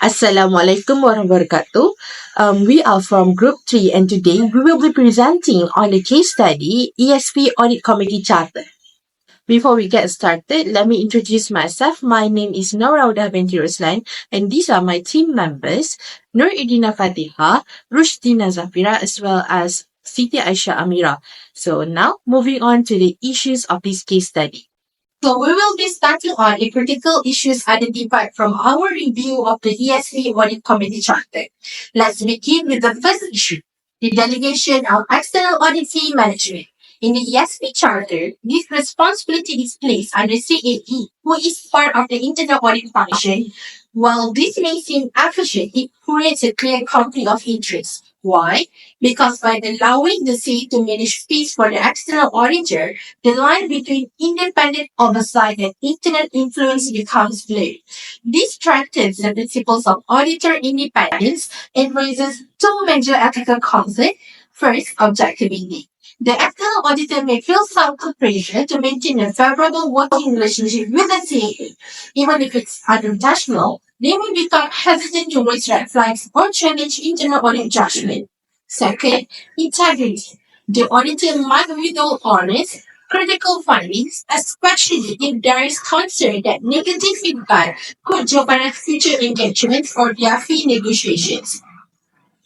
Assalamualaikum warahmatullahi wabarakatuh. We are from Group 3 and today we will be presenting on the case study ESP Audit Committee Charter. Before we get started, let me introduce myself. My name is RAUDHAH binti ROSLAN and these are my team members AUDINA FATIHAH, RUSYDINA ZAFIRAH as well as SITI AISHAH AMIRA. So now moving on to the issues of this case study. So we will be starting on the critical issues identified from our review of the ESP Audit Committee Charter. Let's begin with the first issue, the delegation of external audit fee management. In the ESP Charter, this responsibility is placed under CAE, who is part of the internal audit function. While this may seem efficient, it creates a clear conflict of interest. Why? Because by allowing the CAE to manage fees for the external auditor, the line between independent oversight and internal influence becomes blurred. This strengthens the principles of auditor independence and raises two major ethical concerns. First, objectivity. The external auditor may feel some pressure to maintain a favorable working relationship with the CAE. Even if it's unintentional, they may become hesitant to raise red flags or challenge internal audit judgment. Second, integrity. The auditor might withhold honest, critical findings, especially if there is concern that negative feedback could jeopardize future engagements or their fee negotiations.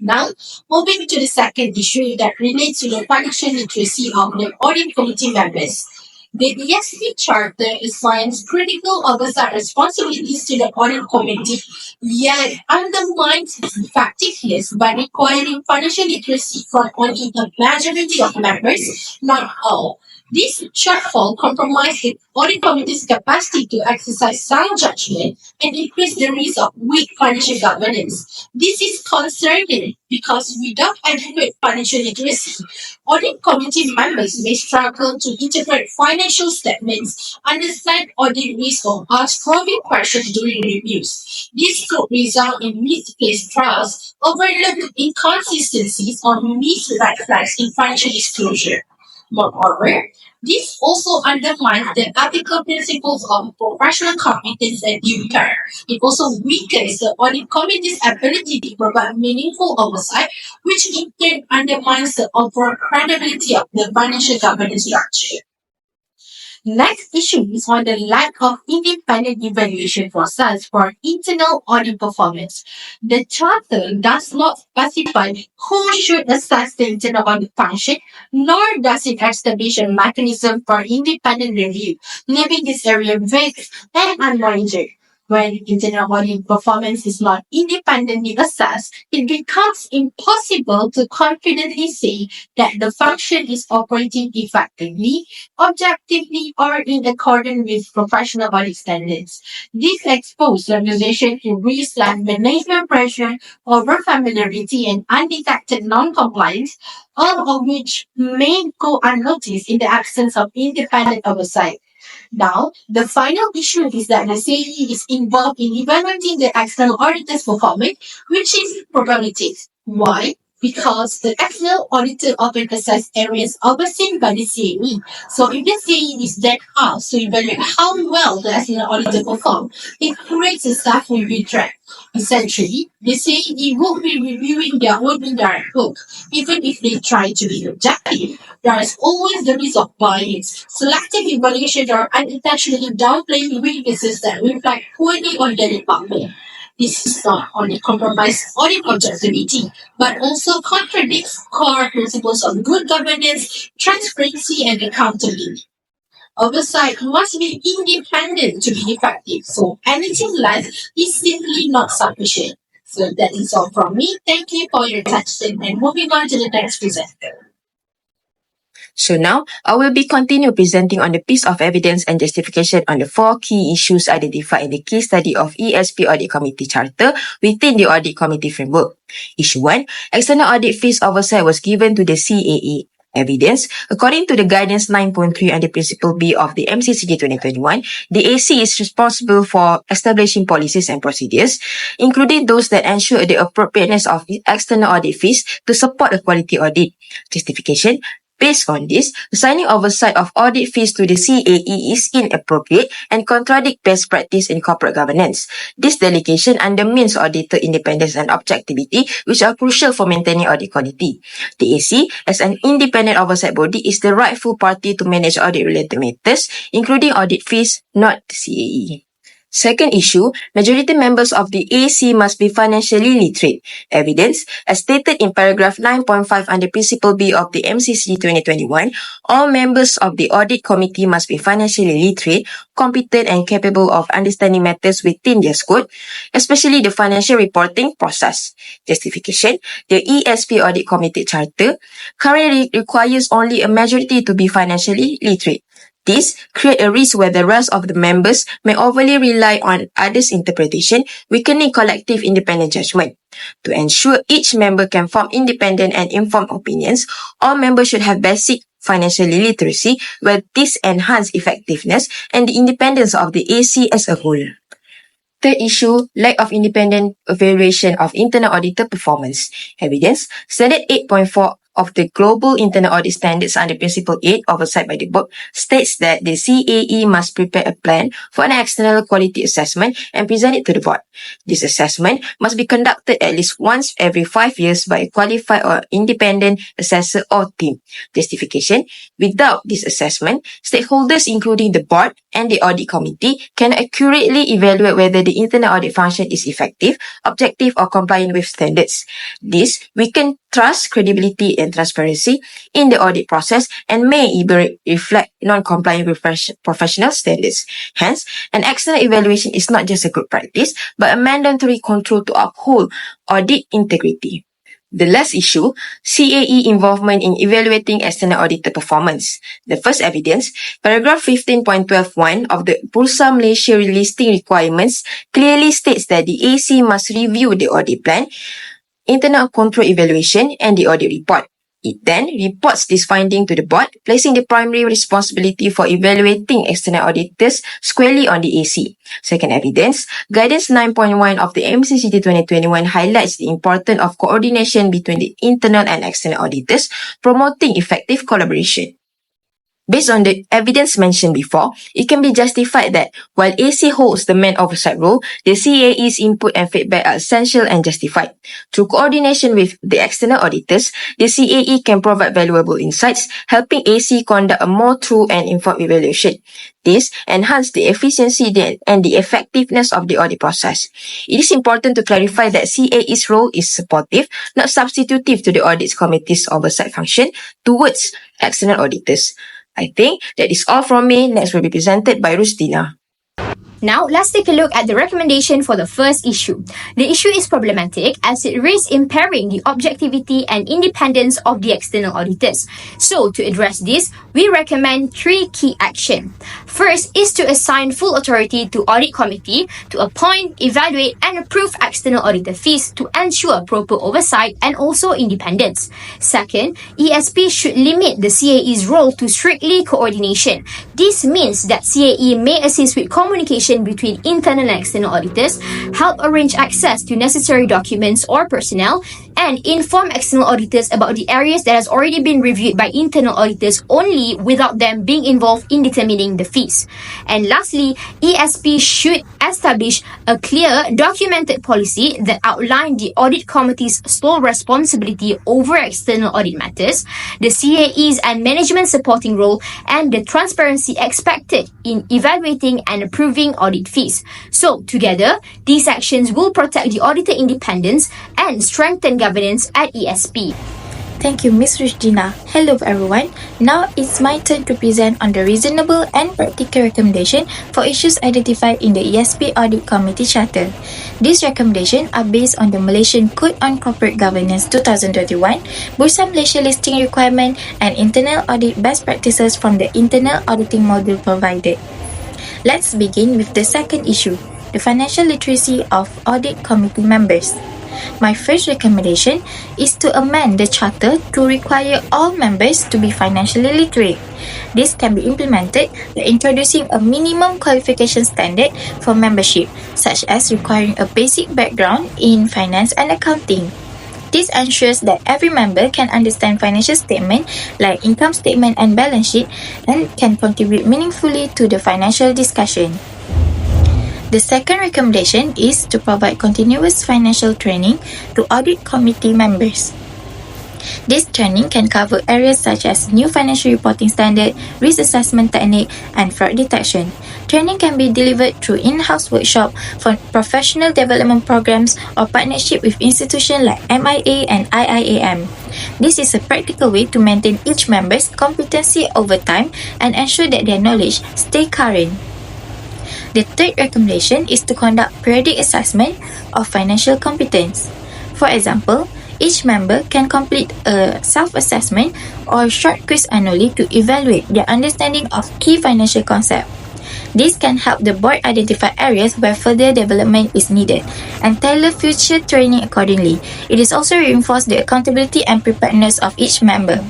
Now, moving to the second issue that relates to the financial literacy of the audit committee members. The ESP Charter assigns critical oversight responsibilities to the audit committee, yet undermines its effectiveness by requiring financial literacy from only the majority of members, not all. This shortfall compromises the audit committee's capacity to exercise sound judgment and increase the risk of weak financial governance. This is concerning because without adequate financial literacy, audit committee members may struggle to interpret financial statements, understand audit risk, or ask probing questions during reviews. This could result in misplaced trust, overlooked inconsistencies, or missed red flags in financial disclosure. Moreover, this also undermines the ethical principles of professional competence and due care. It also weakens the audit committee's ability to provide meaningful oversight, which in turn undermines the overall credibility of the financial governance structure. Next issue is on the lack of independent evaluation process for internal audit performance. The Charter does not specify who should assess the internal audit function, nor does it establish a mechanism for independent review, leaving this area vague and unmonitored. When internal audit performance is not independently assessed, it becomes impossible to confidently say that the function is operating effectively, objectively, or in accordance with professional audit standards. This exposes the organization to risks like management pressure, over-familiarity, and undetected non-compliance, all of which may go unnoticed in the absence of independent oversight. Now, the final issue is that the CAE is involved in evaluating the external auditor's performance, which is problematic. Why? Because the external auditor often assesses areas overseen by the CAE. So if the CAE is then asked to evaluate how well the external auditor performed, it creates a self-review track. Essentially, the CAE will be reviewing their own indirect work. Even if they try to be objective, there is always the risk of bias, selective evaluation, or unintentionally downplaying weaknesses that reflect poorly on the department. This is not only compromises audit objectivity, but also contradicts core principles of good governance, transparency, and accountability. Oversight must be independent to be effective, so anything less is simply not sufficient. So that is all from me. Thank you for your attention, and moving on to the next presenter. So now, I will be continue presenting on the piece of evidence and justification on the four key issues identified in the case study of ESP Audit Committee Charter within the Audit Committee framework. Issue 1. External audit fees oversight was given to the CAE. Evidence. According to the Guidance 9.3 and the Principle B of the MCCG 2021, the AC is responsible for establishing policies and procedures, including those that ensure the appropriateness of external audit fees to support a quality audit. Justification. Based on this, assigning oversight of audit fees to the CAE is inappropriate and contradict best practice in corporate governance. This delegation undermines auditor independence and objectivity, which are crucial for maintaining audit quality. The AC, as an independent oversight body, is the rightful party to manage audit-related matters, including audit fees, not the CAE. Second issue, majority members of the AC must be financially literate. Evidence, as stated in paragraph 9.5 under Principle B of the MCC 2021, all members of the audit committee must be financially literate, competent and capable of understanding matters within their scope, especially the financial reporting process. Justification, the ESP Audit Committee Charter currently requires only a majority to be financially literate. This creates a risk where the rest of the members may overly rely on others' interpretation, weakening collective independent judgment. To ensure each member can form independent and informed opinions, all members should have basic financial literacy, where this enhances effectiveness and the independence of the AC as a whole. Third issue, lack of independent evaluation of internal auditor performance. Evidence, Standard 8.4 of the Global Internal Audit Standards under Principle 8, oversight by the board, states that the CAE must prepare a plan for an external quality assessment and present it to the board. This assessment must be conducted at least once every 5 years by a qualified or independent assessor or team. Justification, without this assessment, stakeholders including the board and the audit committee can accurately evaluate whether the internal audit function is effective, objective or compliant with standards. This weakens trust, credibility and transparency in the audit process and may even reflect non-compliant with professional standards. Hence, an external evaluation is not just a good practice, but a mandatory control to uphold audit integrity. The last issue, CAE involvement in evaluating external auditor performance. The first evidence, paragraph 15.12.1 of the Bursa Malaysia listing requirements clearly states that the AC must review the audit plan, internal control evaluation and the audit report. It then reports this finding to the board, placing the primary responsibility for evaluating external auditors squarely on the AC. Second evidence, Guidance 9.1 of the MCCT 2021 highlights the importance of coordination between the internal and external auditors, promoting effective collaboration. Based on the evidence mentioned before, it can be justified that while AC holds the main oversight role, the CAE's input and feedback are essential and justified. Through coordination with the external auditors, the CAE can provide valuable insights, helping AC conduct a more true and informed evaluation. This enhances the efficiency and the effectiveness of the audit process. It is important to clarify that CAE's role is supportive, not substitutive to the audit committee's oversight function towards external auditors. I think that is all from me. Next will be presented by RUSYDINA. Now, let's take a look at the recommendation for the first issue. The issue is problematic as it risks impairing the objectivity and independence of the external auditors. So, to address this, we recommend 3 key actions. First is to assign full authority to Audit Committee to appoint, evaluate and approve external auditor fees to ensure proper oversight and also independence. Second, ESP should limit the CAE's role to strictly coordination. This means that CAE may assist with communication between internal and external auditors, help arrange access to necessary documents or personnel, and inform external auditors about the areas that has already been reviewed by internal auditors only without them being involved in determining the fees. And lastly, ESP should establish a clear, documented policy that outlines the audit committee's sole responsibility over external audit matters, the CAE's and management supporting role, and the transparency expected in evaluating and approving audit fees. So, together, these actions will protect the auditor independence and strengthen governance at ESP. Thank you, Ms. RUSYDINA. Hello everyone. Now it's my turn to present on the reasonable and practical recommendation for issues identified in the ESP Audit Committee Charter. These recommendations are based on the Malaysian Code on Corporate Governance 2021, Bursa Malaysia listing requirement, and internal audit best practices from the internal auditing module provided. Let's begin with the second issue, the financial literacy of audit committee members. My first recommendation is to amend the charter to require all members to be financially literate. This can be implemented by introducing a minimum qualification standard for membership, such as requiring a basic background in finance and accounting. This ensures that every member can understand financial statement like income statement and balance sheet and can contribute meaningfully to the financial discussion. The second recommendation is to provide continuous financial training to audit committee members. This training can cover areas such as new financial reporting standard, risk assessment technique, and fraud detection. Training can be delivered through in-house workshop for professional development programs or partnership with institutions like MIA and IIAM. This is a practical way to maintain each member's competency over time and ensure that their knowledge stay current. The third recommendation is to conduct periodic assessment of financial competence. For example, each member can complete a self-assessment or short quiz annually to evaluate their understanding of key financial concepts. This can help the board identify areas where further development is needed and tailor future training accordingly. It is also reinforced the accountability and preparedness of each member.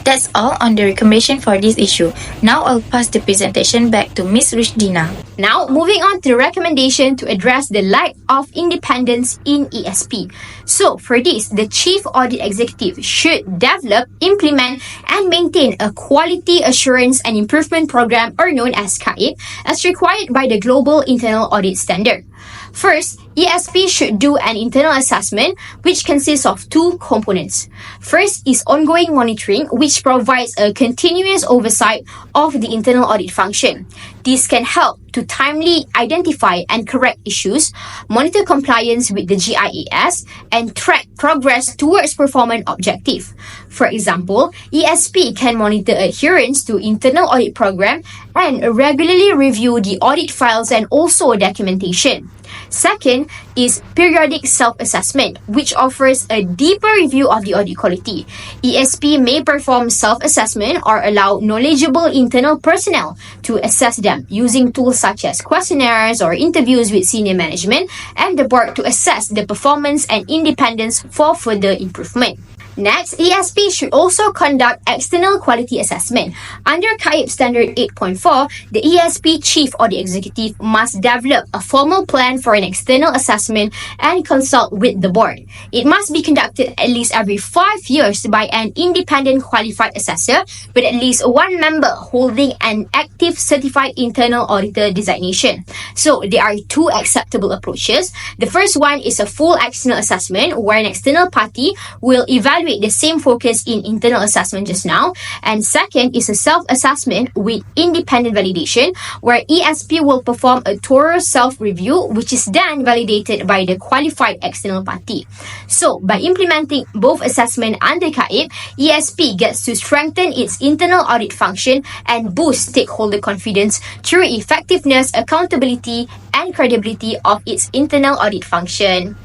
That's all on the recommendation for this issue. Now I'll pass the presentation back to Ms. RUSYDINA. Now, moving on to the recommendation to address the lack of independence in ESP. So, for this, the Chief Audit Executive should develop, implement, and maintain a Quality Assurance and Improvement Program, or known as QAIP, as required by the Global Internal Audit Standard. First, ESP should do an internal assessment which consists of two components. First is ongoing monitoring, which provides a continuous oversight of the internal audit function. This can help to timely identify and correct issues, monitor compliance with the GIAS, and track progress towards performance objective. For example, ESP can monitor adherence to internal audit program and regularly review the audit files and also documentation. Second is periodic self-assessment, which offers a deeper review of the audit quality. ESP may perform self-assessment or allow knowledgeable internal personnel to assess them using tools such as questionnaires or interviews with senior management and the board to assess the performance and independence for further improvement. Next, ESP should also conduct external quality assessment. Under QAIP Standard 8.4, the ESP Chief Audit Executive must develop a formal plan for an external assessment and consult with the board. It must be conducted at least every 5 years by an independent qualified assessor with at least one member holding an active certified internal auditor designation. So, there are two acceptable approaches. The first one is a full external assessment where an external party will evaluate the same focus in internal assessment just now, and second is a self-assessment with independent validation where ESP will perform a thorough self-review which is then validated by the qualified external party. So, by implementing both assessment under QAIP, ESP gets to strengthen its internal audit function and boost stakeholder confidence through effectiveness, accountability, and credibility of its internal audit function.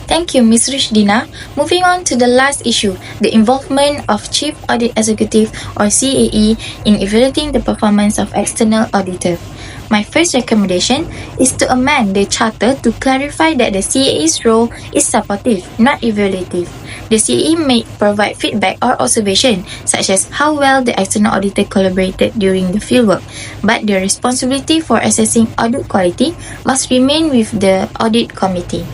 Thank you, Ms. RUSYDINA. Moving on to the last issue, the involvement of Chief Audit Executive or CAE in evaluating the performance of external auditor. My first recommendation is to amend the charter to clarify that the CAE's role is supportive, not evaluative. The CAE may provide feedback or observation, such as how well the external auditor collaborated during the fieldwork, but the responsibility for assessing audit quality must remain with the audit committee.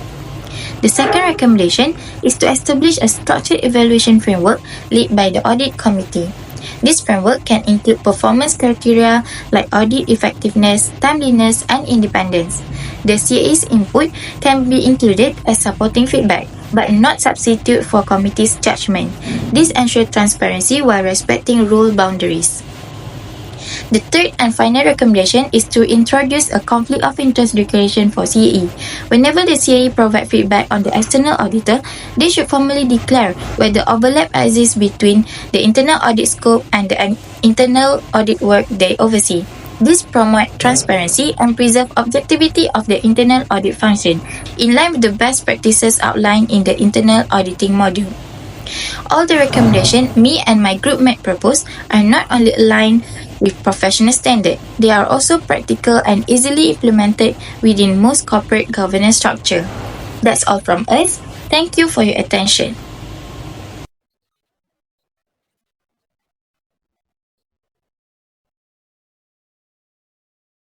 The second recommendation is to establish a structured evaluation framework led by the audit committee. This framework can include performance criteria like audit effectiveness, timeliness, and independence. The CAE's input can be included as supporting feedback, but not substitute for committee's judgment. This ensures transparency while respecting rule boundaries. The third and final recommendation is to introduce a conflict of interest declaration for CAE. Whenever the CAE provide feedback on the external auditor, they should formally declare whether overlap exists between the internal audit scope and the internal audit work they oversee. This promotes transparency and preserves objectivity of the internal audit function, in line with the best practices outlined in the internal auditing module. All the recommendations me and my group mate propose are not only aligned with professional standard, they are also practical and easily implemented within most corporate governance structure. That's all from us. Thank you for your attention.